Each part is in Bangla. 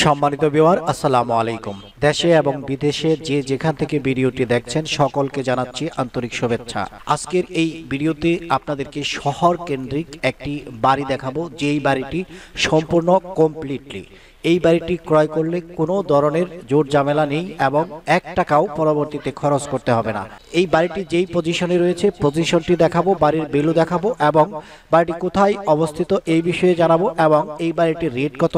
সম্মানিত ভিউয়ার, আসসালামু আলাইকুম। দেশে এবং বিদেশে যে যেখান থেকে ভিডিওটি দেখছেন সকলকে জানাচ্ছি আন্তরিক শুভেচ্ছা। আজকের এই ভিডিওতে আপনাদেরকে শহর কেন্দ্রিক একটি বাড়ি দেখাবো, যেই বাড়িটি সম্পূর্ণ কমপ্লিটলি এই বাড়িটি ক্রয় করলে কোনো ধরনের জোর ঝামেলা নেই এবং 1 টাকাও পরবর্তীতে খরচ করতে হবে না। এই বাড়িটি যেই পজিশনে রয়েছে পজিশনটি দেখাবো, বাড়ির ভ্যালু দেখাবো এবং বাড়িটি কোথায় অবস্থিত এই বিষয়ে জানাবো এবং এই বাড়িটির রেট কত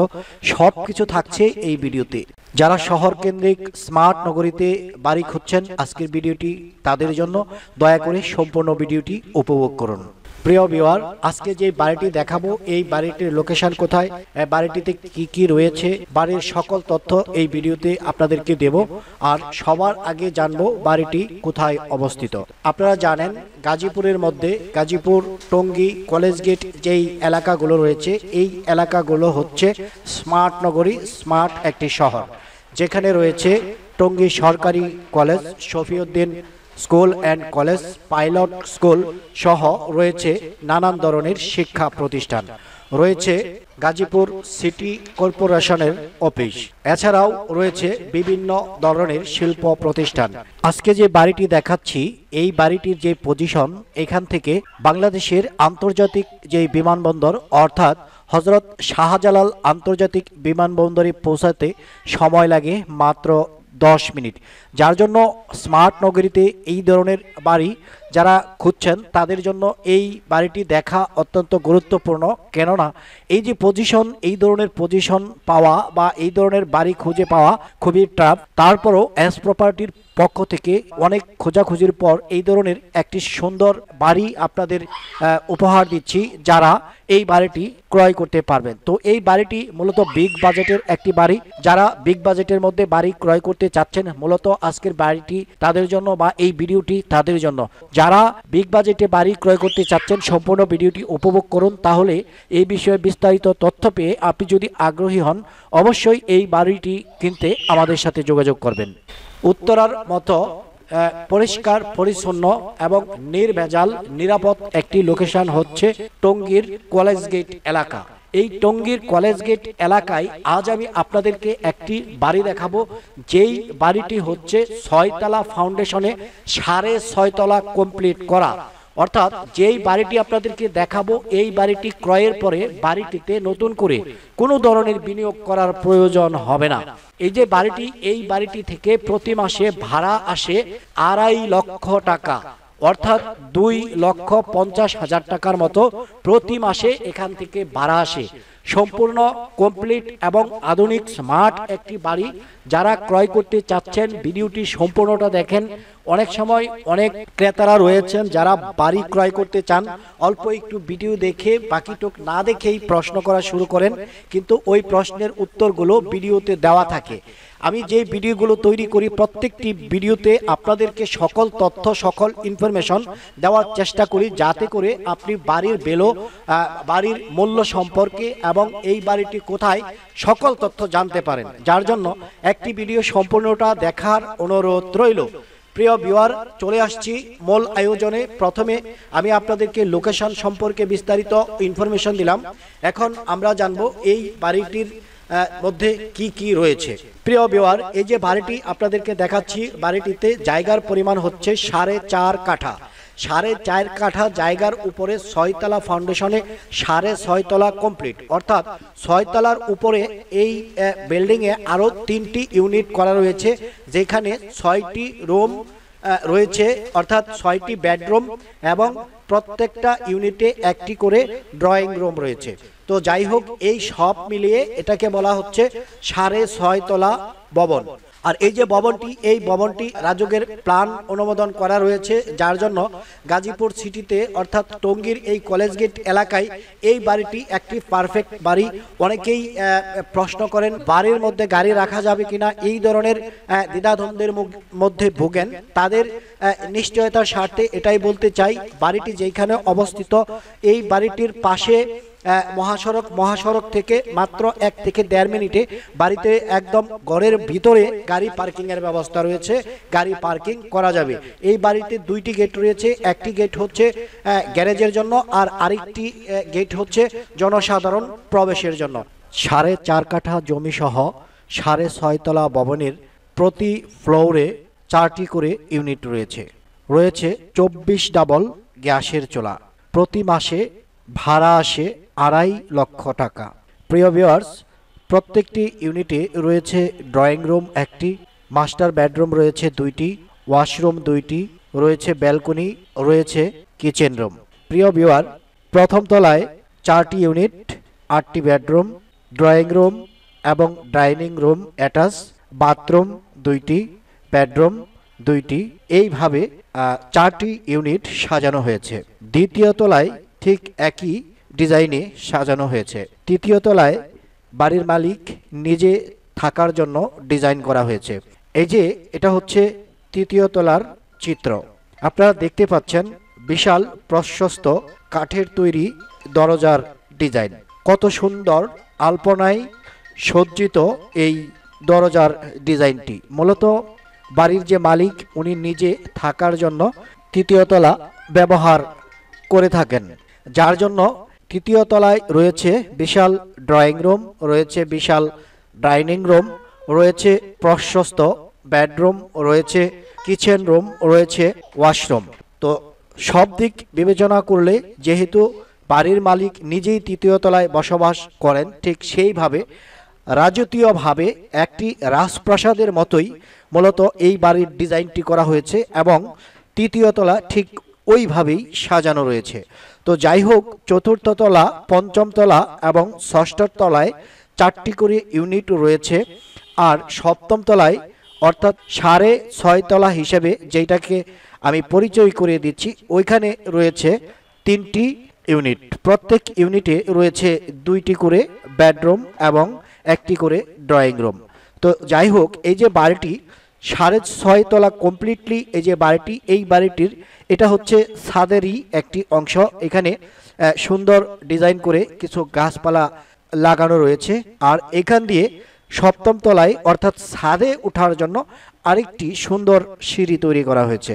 সব কিছু থাকছে এই ভিডিওতে। যারা শহর কেন্দ্রিক স্মার্ট নগরীতে বাড়ি খুঁজছেন, আজকের ভিডিওটি তাদের জন্য। দয়া করে সম্পূর্ণ ভিডিওটি উপভোগ করুন। প্রিয় ভিউয়ার, আজকে যে বাড়িটি দেখাবো এই বাড়িটির লোকেশন কোথায়, বাড়িটিতে কি কি রয়েছে, বাড়ির সকল তথ্য এই ভিডিওতে আপনাদেরকে দেব। আর সবার আগে জানবো বাড়িটি কোথায় অবস্থিত। আপনারা জানেন গাজীপুরের মধ্যে গাজীপুর, টঙ্গী, কলেজ গেট যেই এলাকাগুলো রয়েছে এই এলাকাগুলো হচ্ছে স্মার্ট নগরী, স্মার্ট একটি শহর, যেখানে রয়েছে টঙ্গী সরকারি college, Shafiuddin school and college, pilot school সহ রয়েছে নানান ধরনের শিক্ষা প্রতিষ্ঠান, রয়েছে গাজীপুর সিটি কর্পোরেশনের অফিস, এছাড়াও রয়েছে বিভিন্ন ধরনের শিল্প প্রতিষ্ঠান। আজকে যে বাড়িটি দেখাচ্ছি এই বাড়িটির যে পজিশন, এখান থেকে বাংলাদেশের আন্তর্জাতিক যে বিমানবন্দর অর্থাৎ হজরত শাহজালাল আন্তর্জাতিক বিমানবন্দরে পৌঁছাতে সময় লাগে মাত্র 10 মিনিট। যার জন্য স্মার্ট নগরীতে এই ধরনের বাড়ি যারা খুঁজছেন তাদের জন্য এই বাড়িটি দেখা অত্যন্ত গুরুত্বপূর্ণ। কেননা এই যে পজিশন, এই ধরনের পজিশন পাওয়া বা এই ধরনের বাড়ি খুঁজে পাওয়া খুবই টাফ। তারপরও এস প্রপার্টির পক্ষ থেকে অনেক খোঁজাখুঁজির পর এই ধরনের একটি সুন্দর বাড়ি আপনাদের উপহার দিচ্ছি, যারা এই বাড়িটি ক্রয় করতে পারবেন। তো এই বাড়িটি মূলত বিগ বাজেটের একটি বাড়ি। যারা বিগ বাজেটের মধ্যে বাড়ি ক্রয় করতে চাচ্ছেন, মূলত আজকের বাড়িটি তাদের জন্য বা এই ভিডিওটি তাদের জন্য। যারা বিগ বাজেটে বাড়ি ক্রয় করতে চাচ্ছেন সম্পূর্ণ ভিডিওটি উপভোগ করুন, তাহলে এই বিষয়ে বিস্তারিত তথ্য পেয়ে আপনি যদি আগ্রহী হন অবশ্যই এই বাড়িটি কিনতে আমাদের সাথে যোগাযোগ করবেন। উত্তরার মতো পরিষ্কার পরিচ্ছন্ন এবং নির্ভেজাল নিরাপদ একটি লোকেশন হচ্ছে টঙ্গীর কলেজ গেট এলাকা। এই টঙ্গীর কলেজ গেট এলাকায় আজ আমি আপনাদেরকে একটি বাড়ি দেখাবো, যেই বাড়িটি হচ্ছে 6 তলা ফাউন্ডেশনে 6.5 তলা কমপ্লিট করা। অর্থাৎ যেই বাড়িটি আপনাদেরকে দেখাবো এই বাড়িটি ক্রয়ের পরে বাড়িটিতে নতুন করে কোনো ধরনের বিনিয়োগ করার প্রয়োজন হবে না। এই যে বাড়িটি, এই বাড়িটি থেকে প্রতি মাসে ভাড়া আসে 2.5 লক্ষ টাকা, অর্থাৎ 2,50,000 টাকার মতো প্রতি মাসে এখান থেকে ভাড়া আসে। সম্পূর্ণ কমপ্লিট এবং আধুনিক স্মার্ট একটি বাড়ি। যারা ক্রয় করতে চাচ্ছেন ভিডিওটি সম্পূর্ণটা দেখেন। অনেক সময় অনেক ক্রেতারা রয়েছেন যারা বাড়ি ক্রয় করতে চান, অল্প একটু ভিডিও দেখে বাকিটুক না দেখেই প্রশ্ন করা শুরু করেন, কিন্তু ওই প্রশ্নের উত্তরগুলো ভিডিওতে দেওয়া থাকে। আমি যে ভিডিওগুলো তৈরি করি প্রত্যেকটি ভিডিওতে আপনাদেরকে সকল তথ্য, সকল ইনফরমেশন দেওয়ার চেষ্টা করি, যাতে করে আপনি বাড়ির ভ্যালু, বাড়ির মূল্য সম্পর্কে এবং এই বাড়িটি কোথায় সকল তথ্য জানতে পারেন। যার জন্য একটি ভিডিও সম্পূর্ণটা দেখার অনুরোধ রইল। প্রিয় ভিউয়ার, চলে আসছি মূল আয়োজনে। প্রথমে আমি আপনাদেরকে লোকেশন সম্পর্কে বিস্তারিত ইনফরমেশন দিলাম। এখন আমরা জানবো এই বাড়িটির মধ্যে কি কি রয়েছে। প্রিয় ভিউয়ার, এই যে বাড়িটি আপনাদেরকে দেখাচ্ছি, বাড়িটিতে জায়গার পরিমাণ হচ্ছে 4.5 কাঠা। 4.5 কাঠা জায়গার উপরে 6 তলা ফাউন্ডেশনে 6.5 তলা কমপ্লিট, অর্থাৎ 6 তলার উপরে এই বিল্ডিংয়ে আরও 3টি ইউনিট করা রয়েছে, যেখানে 6টি রুম রয়েছে, অর্থাৎ 6টি বেডরুম এবং প্রত্যেকটা ইউনিটে একটি করে ড্রয়িং রুম রয়েছে। তো যাই হোক, এই সব মিলিয়ে এটাকে বলা হচ্ছে 6.5 তলা ভবন। আর এই যে ভবনটি, এই ভবনটি রাজুকের প্ল্যান অনুমোদন করা রয়েছে, যার জন্য গাজীপুর সিটিতে অর্থাৎ টঙ্গীর এই কলেজ গেট এলাকায় এই বাড়িটি একটি পারফেক্ট বাড়ি। অনেকেই প্রশ্ন করেন বাড়ির মধ্যে গাড়ি রাখা যাবে কিনা, এই ধরনের দ্বিধাদ্বন্দ্বের মধ্যে ভোগেন। তাদের নিশ্চয়তার স্বার্থে এটাই বলতে চাই, বাড়িটি যেখানে অবস্থিত এই বাড়িটির পাশে মহাসড়ক থেকে মাত্র 1 থেকে 1.5 মিনিটে বাড়িতে একদম ঘরের ভিতরে গাড়ি পার্কিং এর ব্যবস্থা রয়েছে, গাড়ি পার্কিং করা যাবে। এই বাড়িতে 2টি গেট রয়েছে, একটি গেট হচ্ছে গ্যারেজের জন্য আর আরেকটি গেট হচ্ছে জনসাধারণ প্রবেশের জন্য। 4.5 কাঠা জমি সহ 6.5 তলা ভবনের প্রতি ফ্লোরে 4টি করে ইউনিট রয়েছে। রয়েছে 24 ডাবল গ্যাসের চুলা। প্রতি মাসে ভাড়া আসে 2.5 লক্ষ টাকা। প্রিয় ভিউয়ার্স, প্রত্যেকটি ইউনিটে রয়েছে ড্রয়িং রুম 1টি, মাস্টার বেডরুম রয়েছে 2টি, ওয়াশরুম 2টি, রয়েছে ব্যালকনি, রয়েছে কিচেন রুম। প্রিয় ভিউয়ার, প্রথম তলায় 4টি ইউনিট, 8টি বেডরুম, ড্রয়িং রুম এবং ডাইনিং রুম অ্যাটাচ, বাথরুম 2টি, বেডরুম 2টি, এইভাবে 4টি ইউনিট সাজানো হয়েছে। দ্বিতীয় তলায় ঠিক একই ডিজাইনে সাজানো হয়েছে। তৃতীয় তলায় বাড়ির মালিক নিজে থাকার জন্য ডিজাইন করা হয়েছে। এই যে এটা হচ্ছে তৃতীয় তলার চিত্র। আপনারা দেখতে পাচ্ছেন বিশাল প্রশস্ত কাঠের তৈরি দরজার ডিজাইন। কত সুন্দর আলপনায় সজ্জিত এই দরজার ডিজাইনটি। মূলত বাড়ির যে মালিক উনি নিজে থাকার জন্য তৃতীয় তলা ব্যবহার করে থাকেন, যার জন্য তৃতীয় তলায় রয়েছে বিশাল ড্রয়িং রুম, রয়েছে বিশাল ডাইনিং রুম, রয়েছে প্রশস্ত বেডরুম, রয়েছে কিচেন রুম, রয়েছে ওয়াশরুম। তো সব দিক বিবেচনা করলে যেহেতু বাড়ির মালিক নিজেই তৃতীয় তলায় বসবাস করেন, ঠিক সেইভাবে রাজকীয়ভাবে একটি রাজপ্রাসাদের মতোই মূলত এই বাড়ির ডিজাইনটি করা হয়েছে এবং তৃতীয় তলা ঠিক ওইভাবেই সাজানো রয়েছে। তো যাই হোক, চতুর্থ তলা, পঞ্চম তলা এবং ষষ্ঠ তলায় 4টি করে ইউনিট রয়েছে। আর সপ্তম তলায় অর্থাৎ 6.5 তলা হিসেবে যেটাকে আমি পরিচয় করিয়ে দিচ্ছি, ওইখানে রয়েছে 3টি ইউনিট। প্রত্যেক ইউনিটে রয়েছে 2টি করে বেডরুম এবং 1টি করে ড্রয়িং রুম। তো যাই হোক, এই যে বাড়িটি 6.5 তলা কমপ্লিটলি, এই যে বাড়িটি, এই বাড়িটির এটা হচ্ছে ছাদেরই একটি অংশ। এখানে সুন্দর ডিজাইন করে কিছু গাছপালা লাগানো রয়েছে। আর এখান দিয়ে সপ্তম তলায় অর্থাৎ ছাদে ওঠার জন্য আরেকটি সুন্দর সিঁড়ি তৈরি করা হয়েছে।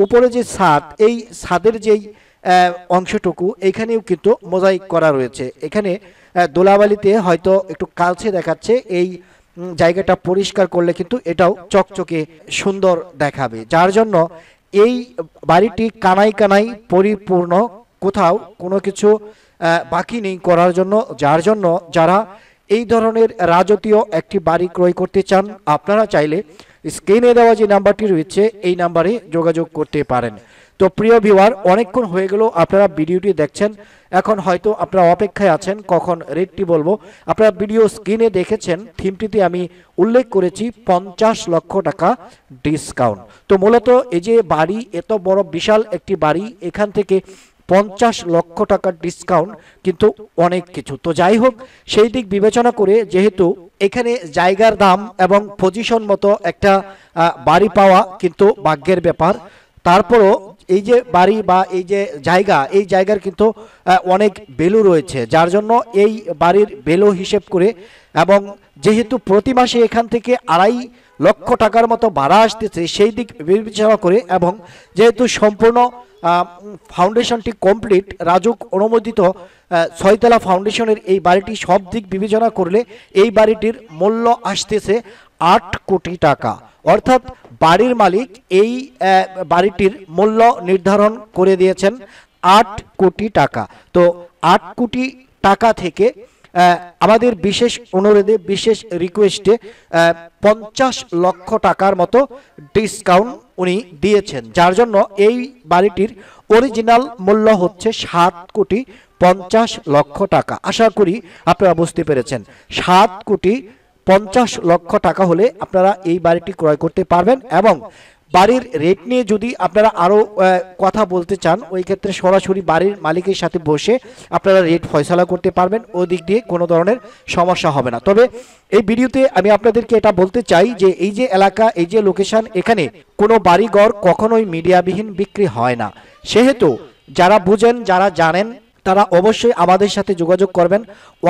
উপরে যে ছাদ, এই ছাদের যেই অংশটুকু এখানেও কিন্তু মোজাইক করা রয়েছে। এখানে দোলাবালিতে হয়তো একটু কালচে দেখাচ্ছে, এই জায়গাটা পরিষ্কার করলে কিন্তু এটাও চকচকে সুন্দর দেখাবে, যার জন্য এই বাড়িটি কানায় কানায় পরিপূর্ণ, কোথাও কোনো কিছু বাকি নেই করার জন্য। যার জন্য যারা এই ধরনের রাজকীয় একটি বাড়ি ক্রয় করতে চান, আপনারা চাইলে স্ক্রিনে দেওয়া যে নাম্বারটি রয়েছে এই নাম্বারে যোগাযোগ করতে পারেন। তো প্রিয় ভিউয়ার, অনেকক্ষণ হয়ে গেল আপনারা ভিডিওটি দেখছেন, এখন হয়তো আপনারা অপেক্ষায় আছেন কখন রেটটি বলবো। আপনারা ভিডিও স্ক্রিনে দেখেছেন, থিমটিতে আমি উল্লেখ করেছি 50 লক্ষ টাকা ডিসকাউন্ট। তো মূলত এই যে বাড়ি, এত বড় বিশাল একটি বাড়ি, এখান থেকে 50 লক্ষ টাকার ডিসকাউন্ট কিন্তু অনেক কিছু। তো যাই হোক, সেই দিক বিবেচনা করে যেহেতু এখানে জায়গার দাম এবং পজিশন মতো একটা বাড়ি পাওয়া কিন্তু ভাগ্যের ব্যাপার, তারপরও এই যে বাড়ি বা এই যে জায়গা, এই জায়গার কিন্তু অনেক ভ্যালু রয়েছে, যার জন্য এই বাড়ির ভ্যালু হিসেব করে এবং যেহেতু প্রতি মাসে এখান থেকে 2.5 লক্ষ টাকার মতো ভাড়া আসতেছে, সেই দিক বিবেচনা করে এবং যেহেতু সম্পূর্ণ ফাউন্ডেশনটি কমপ্লিট, রাজুক অনুমোদিত 6 তলা ফাউন্ডেশনের এই বাড়িটি, সব দিক বিবেচনা করলে এই বাড়িটির মূল্য আসতেছে 8 কোটি টাকা। অর্থাৎ বাড়ির মালিক এই বাড়িটির মূল্য নির্ধারণ করে দিয়েছেন 8 কোটি টাকা। তো 8 কোটি টাকা থেকে আমাদের বিশেষ অনুরোধে, বিশেষ রিকোয়েস্টে 50 লক্ষ টাকার মতো ডিসকাউন্ট উনি দিয়েছেন, যার জন্য এই বাড়িটির অরিজিনাল মূল্য হচ্ছে 7 কোটি 50 লক্ষ টাকা। আশা করি আপনারা বুঝতে পেরেছেন। 7 কোটি 50 লক্ষ টাকা হলে আপনারা এই বাড়িটি ক্রয় করতে পারবেন। এবং বাড়ির রেট নিয়ে যদি আপনারা আরও কথা বলতে চান, ওই ক্ষেত্রে সরাসরি বাড়ির মালিকের সাথে বসে আপনারা রেট ফয়সালা করতে পারবেন, ওই দিক দিয়ে কোনো ধরনের সমস্যা হবে না। তবে এই ভিডিওতে আমি আপনাদেরকে এটা বলতে চাই যে এই যে এলাকা, এই যে লোকেশন, এখানে কোনো বাড়িঘর কখনোই মিডিয়াবিহীন বিক্রি হয় না। সেহেতু যারা বুঝেন, যারা জানেন, তারা অবশ্যই আমাদের সাথে যোগাযোগ করবেন।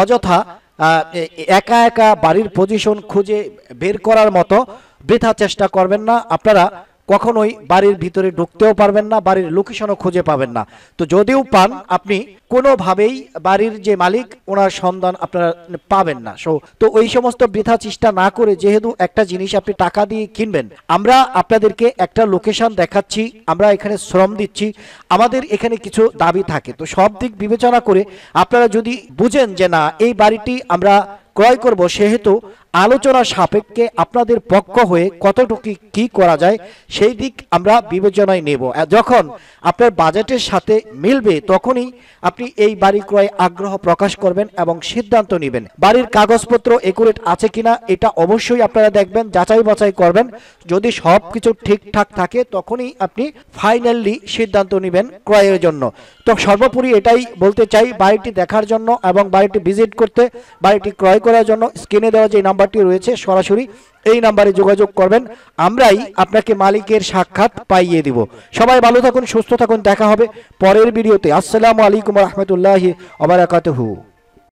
অযথা একা একা বাড়ির পজিশন খুঁজে বের করার মতো বৃথা চেষ্টা করবেন না। আপনারা কখনোই বাড়ির ভিতরে ঢুকতেও পারবেন না, বাড়ির লোকেশনও খুঁজে পাবেন না। তো যদিও পান, আপনি কোনোভাবেই বাড়ির যে মালিক ওনার সন্ধান আপনারা পাবেন না। তো ওই সমস্ত বৃথা চেষ্টা না করে, যেহেতু একটা জিনিস আপনি টাকা দিয়ে কিনবেন, আমরা আপনাদেরকে একটা লোকেশন দেখাচ্ছি, আমরা এখানে শ্রম দিচ্ছি, আমাদের এখানে কিছু দাবি থাকে। তো সব দিক বিবেচনা করে আপনারা যদি বুঝেন যে না এই বাড়িটি আমরা ক্রয় করব, সেহেতু আলোচনা সাপেক্ষে আপনাদের পক্ষ হয়ে কতটুকু কি করা যায় সেই দিক আমরা বিবেচনায় নেব। যখন আপনার বাজেটের সাথে মিলবে তখনই আপনি এই বাড়ি ক্রয়ে আগ্রহ প্রকাশ করবেন এবং সিদ্ধান্ত নেবেন। বাড়ির কাগজপত্র একুরেট আছে কিনা এটা অবশ্যই আপনারা দেখবেন, যাচাই বাছাই করবেন। যদি সব কিছু ঠিকঠাক থাকে তখনই আপনি ফাইনালি সিদ্ধান্ত নেবেন ক্রয়ের জন্য। তো সর্বোপরি এটাই বলতে চাই, বাড়িটি দেখার জন্য এবং বাড়িটি ভিজিট করতে, বাড়িটি ক্রয় করার জন্য স্ক্রিনে দেওয়া যে নাম্বারটি রয়েছে সরাসরি এই নাম্বারে যোগাযোগ করবেন, আমরাই আপনাকে মালিকের সাক্ষাৎ পাইয়ে দিব। সবাই ভালো থাকুন, সুস্থ থাকুন, দেখা হবে পরের ভিডিওতে। আসসালামু আলাইকুম ওয়া রাহমাতুল্লাহি ওয়া বারাকাতুহু।